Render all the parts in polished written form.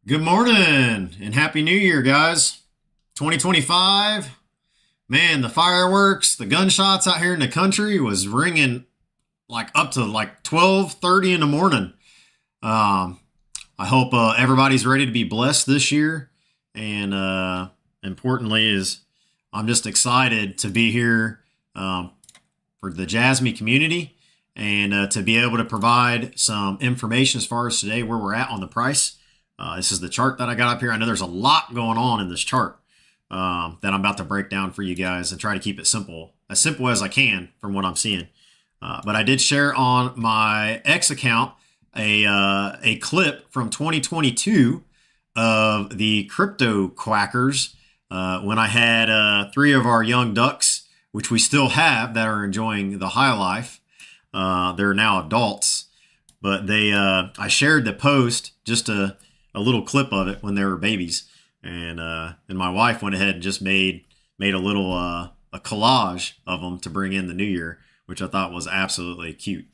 Good morning and Happy New Year, guys. 2025. Man, the fireworks, the gunshots out here in the country was ringing like up to like 12:30 in the morning. I hope everybody's ready to be blessed this year. And importantly is I'm just excited to be here for the Jasmy community and to be able to provide some information as far as today where we're at on the price. This is the chart that I got up here. I know there's a lot going on in this chart that I'm about to break down for you guys and try to keep it simple as I can from what I'm seeing. But I did share on my X account a clip from 2022 of the crypto quackers when I had three of our young ducks, which we still have, that are enjoying the high life. They're now adults, but I shared the post, just a little clip of it when they were babies, and my wife went ahead and just made a little a collage of them to bring in the new year, which I thought was absolutely cute.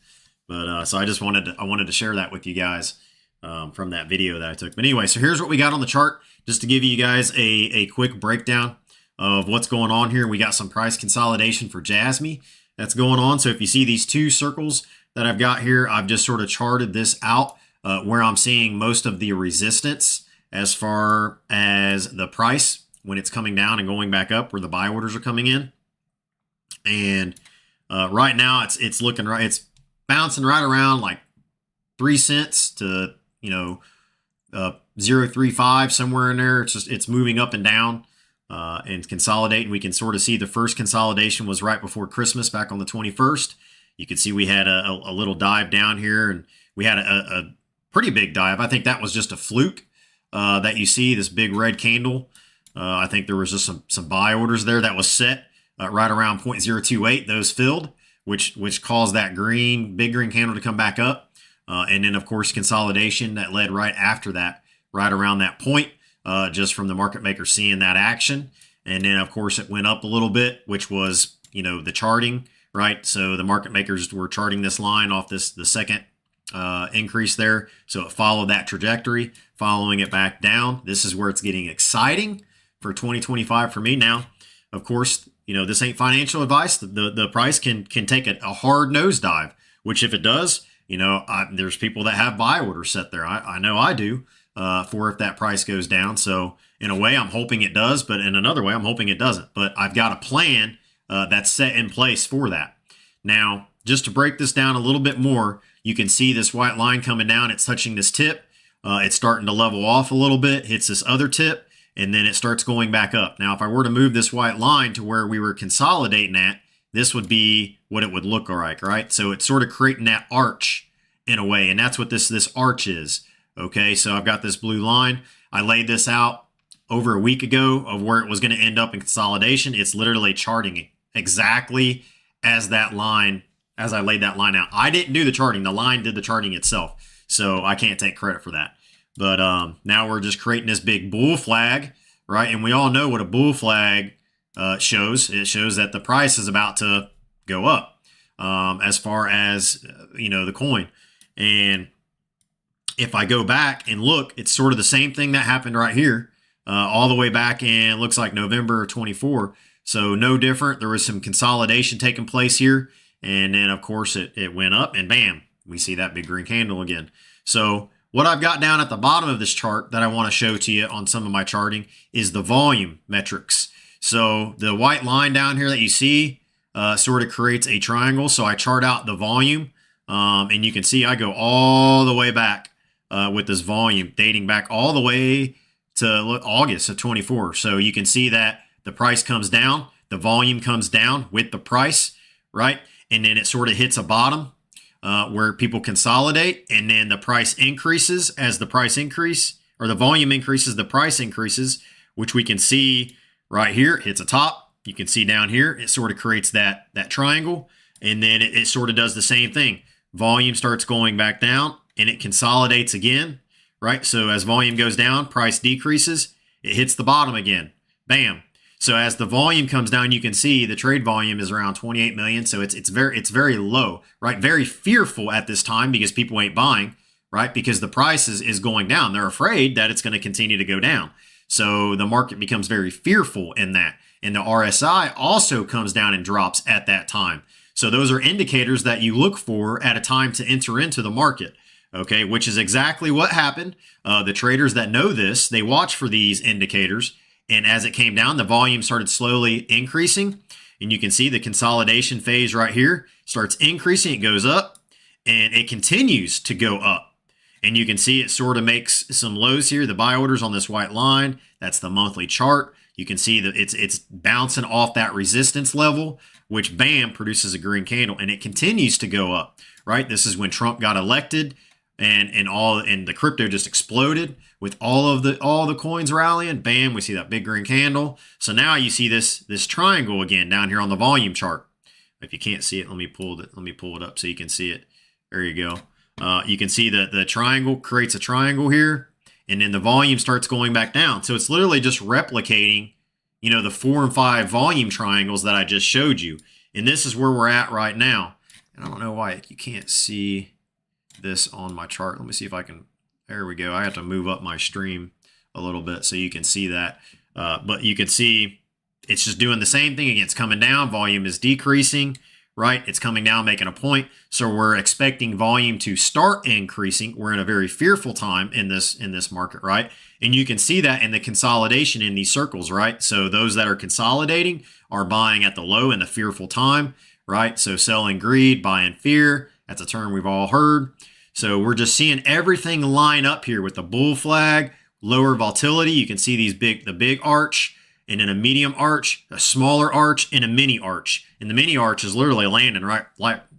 But so I wanted to share that with you guys from that video that I took. But anyway, so here's what we got on the chart, just to give you guys a quick breakdown of what's going on here. We got some price consolidation for Jasmy that's going on. So if you see these two circles that I've got here, I've just sort of charted this out where I'm seeing most of the resistance as far as the price when it's coming down and going back up, where the buy orders are coming in. And right now it's looking right. It's bouncing right around like 3 cents to 0.35, somewhere in there. It's moving up and down and consolidating. We can sort of see the first consolidation was right before Christmas, back on the 21st. You can see we had a little dive down here, and we had a pretty big dive. I think that was just a fluke that you see, this big red candle. I think there was just some buy orders there that was set right around 0.028. Those filled, which caused that big green candle to come back up. And then, of course, consolidation that led right after that, right around that point, just from the market maker seeing that action. And then, of course, it went up a little bit, which was, the charting, right? So the market makers were charting this line off the second increase there. So it followed that trajectory, following it back down. This is where it's getting exciting for 2025 for me. Now, of course, this ain't financial advice. The price can take a hard nosedive, which if it does, there's people that have buy orders set there. I know I do for if that price goes down. So in a way, I'm hoping it does, but in another way, I'm hoping it doesn't. But I've got a plan that's set in place for that. Now, just to break this down a little bit more, you can see this white line coming down. It's touching this tip. It's starting to level off a little bit, hits this other tip, and then it starts going back up. Now, if I were to move this white line to where we were consolidating at, this would be what it would look like, right? So it's sort of creating that arch in a way, and that's what this arch is. Okay, so I've got this blue line. I laid this out over a week ago of where it was going to end up in consolidation. It's literally charting exactly as that line, as I laid that line out. I didn't do the charting. The line did the charting itself, so I can't take credit for that. But now we're just creating this big bull flag, right? And we all know what a bull flag shows. It shows that the price is about to go up as far as, the coin. And if I go back and look, it's sort of the same thing that happened right here all the way back in, looks like November 24. So no different. There was some consolidation taking place here. And then, of course, it went up and bam, we see that big green candle again. So what I've got down at the bottom of this chart that I want to show to you on some of my charting is the volume metrics. So the white line down here that you see sort of creates a triangle. So I chart out the volume, and you can see I go all the way back with this volume, dating back all the way to August of 24. So you can see that the price comes down, the volume comes down with the price, right? And then it sort of hits a bottom where people consolidate, and then the price increases as the price increase, or the volume increases, the price increases, which we can see right here. It hits a top. You can see down here, it sort of creates that triangle, and then it sort of does the same thing. Volume starts going back down, and it consolidates again, right? So as volume goes down, price decreases. It hits the bottom again. Bam. So as the volume comes down, you can see the trade volume is around 28 million. So it's very low, right? Very fearful at this time because people ain't buying, right? Because the price is going down. They're afraid that it's going to continue to go down. So the market becomes very fearful in that. And the RSI also comes down and drops at that time. So those are indicators that you look for at a time to enter into the market, okay, which is exactly what happened. The traders that know this, they watch for these indicators. And as it came down, the volume started slowly increasing. And you can see the consolidation phase right here starts increasing. It goes up and it continues to go up. And you can see it sort of makes some lows here. The buy orders on this white line, that's the monthly chart. You can see that it's bouncing off that resistance level, which bam, produces a green candle, and it continues to go up, right? This is when Trump got elected and the crypto just exploded with all the coins rallying. Bam, we see that big green candle. So now you see this triangle again down here on the volume chart. If you can't see it, let me pull it up so you can see it. There you go. You can see that the triangle creates a triangle here, and then the volume starts going back down. So it's literally just replicating, you know, the 4 and 5 volume triangles that I just showed you. And this is where we're at right now. And I don't know why you can't see this on my chart. Let me see if I can. There we go. I have to move up my stream a little bit so you can see that. But you can see it's just doing the same thing again. It's coming down. Volume is decreasing, right? It's coming down, making a point. So we're expecting volume to start increasing. We're in a very fearful time in this market, right? And you can see that in the consolidation in these circles, right? So those that are consolidating are buying at the low in the fearful time, right? So selling greed, buying fear. That's a term we've all heard. So we're just seeing everything line up here with the bull flag, lower volatility. You can see the big arch, and then a medium arch, a smaller arch, and a mini arch. And the mini arch is literally landing right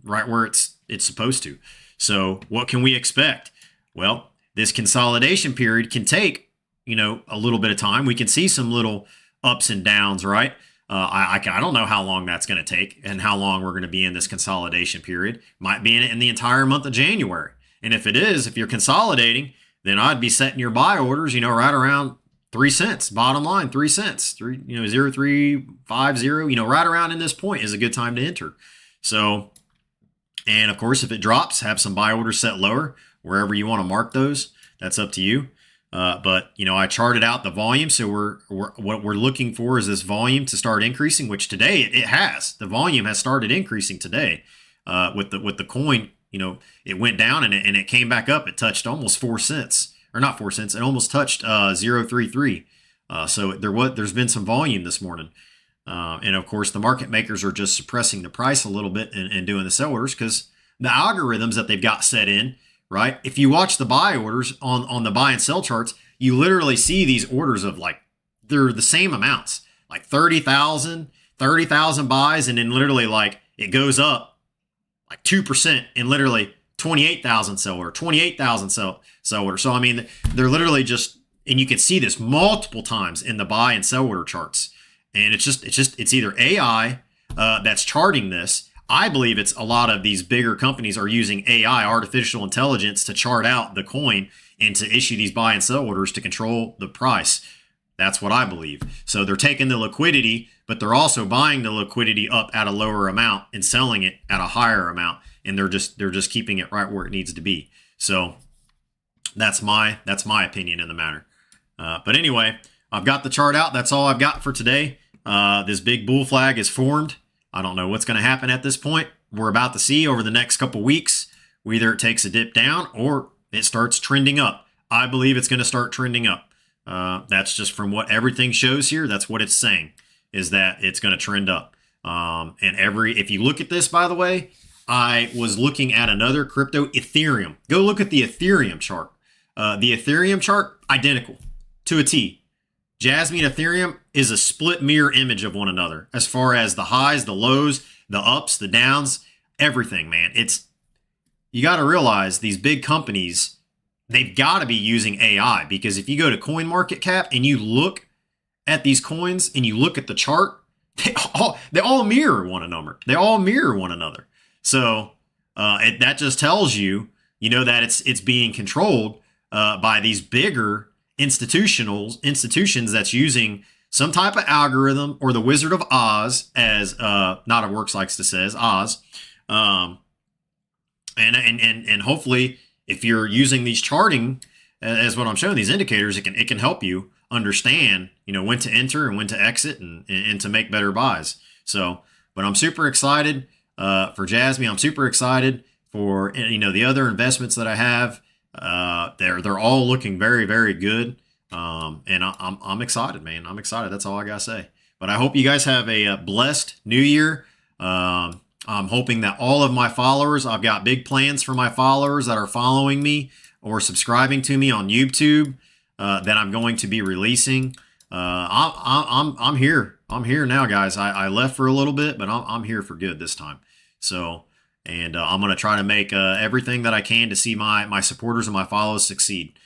where it's supposed to. So what can we expect? Well, this consolidation period can take, you know, a little bit of time. We can see some little ups and downs, right? I don't know how long that's going to take and how long we're going to be in this consolidation period. Might be in it in the entire month of January. And if it is, if you're consolidating, then I'd be setting your buy orders, you know, right around 3 cents. Bottom line, 3 cents, 0.350, you know, right around in this point is a good time to enter. So, and of course, if it drops, have some buy orders set lower wherever you want to mark those. That's up to you. But you know, I charted out the volume. So what we're looking for is this volume to start increasing, which today it has. The volume has started increasing today with the coin. You know, it went down and it came back up. It touched almost 4 cents, or not 4 cents. It almost touched 0.33. So there's been some volume this morning. And of course, the market makers are just suppressing the price a little bit and doing the sell orders because the algorithms that they've got set in, right? If you watch the buy orders on the buy and sell charts, you literally see these orders of like, they're the same amounts, like 30,000 buys. And then literally like it goes up like 2% and literally 28,000 sell order, 28,000 sell order. So, I mean, they're literally just, and you can see this multiple times in the buy and sell order charts. And it's either AI that's charting this. I believe it's a lot of these bigger companies are using AI, artificial intelligence, to chart out the coin and to issue these buy and sell orders to control the price. That's what I believe. So they're taking the liquidity, but they're also buying the liquidity up at a lower amount and selling it at a higher amount. And they're just keeping it right where it needs to be. So that's my opinion in the matter. But anyway, I've got the chart out. That's all I've got for today. This big bull flag is formed. I don't know what's going to happen at this point. We're about to see over the next couple weeks, whether it takes a dip down or it starts trending up. I believe it's going to start trending up. That's just from what everything shows here. That's what it's saying, is that it's going to trend up. If you look at this, by the way, I was looking at another crypto, Ethereum. Go look at the Ethereum chart. The Ethereum chart, identical to a T. Jasmy and Ethereum is a split mirror image of one another as far as the highs, the lows, the ups, the downs, everything, man. You got to realize these big companies, they've got to be using AI, because if you go to CoinMarketCap and you look at these coins and you look at the chart, they all mirror one another. They all mirror one another. So that just tells you, that it's being controlled by these bigger institutions that's using some type of algorithm, or the Wizard of Oz, as Not a Works likes to say, Oz. And hopefully if you're using these charting as what I'm showing, these indicators, it can help you understand, when to enter and when to exit and to make better buys. So, but I'm super excited for Jasmy. I'm super excited for, the other investments that I have. They're all looking very, very good. And I'm excited, man. I'm excited. That's all I gotta say. But I hope you guys have a blessed new year. I'm hoping that all of my followers, I've got big plans for my followers that are following me or subscribing to me on YouTube, that I'm going to be releasing. I'm here. I'm here now, guys. I left for a little bit, but I'm here for good this time. So, and I'm going to try to make everything that I can to see my supporters and my followers succeed.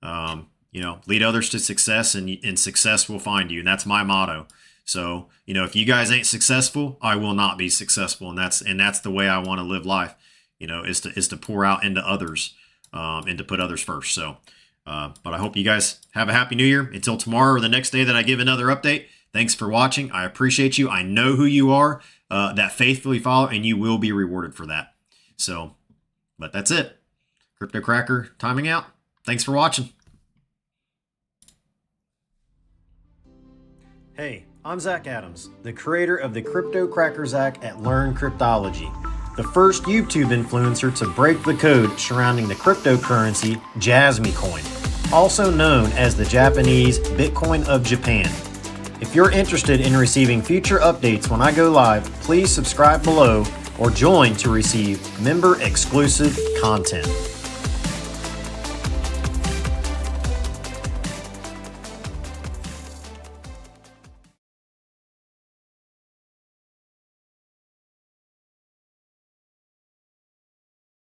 Lead others to success, and success will find you. And that's my motto. So, if you guys ain't successful, I will not be successful. And that's the way I want to live life, is to pour out into others, and to put others first. So, but I hope you guys have a happy new year. Until tomorrow or the next day that I give another update. Thanks for watching. I appreciate you. I know who you are, that faithfully follow, and you will be rewarded for that. So, but that's it. Crypto Cracker timing out. Thanks for watching. Hey, I'm Zach Adams, the creator of the Crypto Cracker Zach at Learn Cryptology, the first YouTube influencer to break the code surrounding the cryptocurrency Jasmycoin, also known as the Japanese Bitcoin of Japan. If you're interested in receiving future updates when I go live, please subscribe below or join to receive member-exclusive content.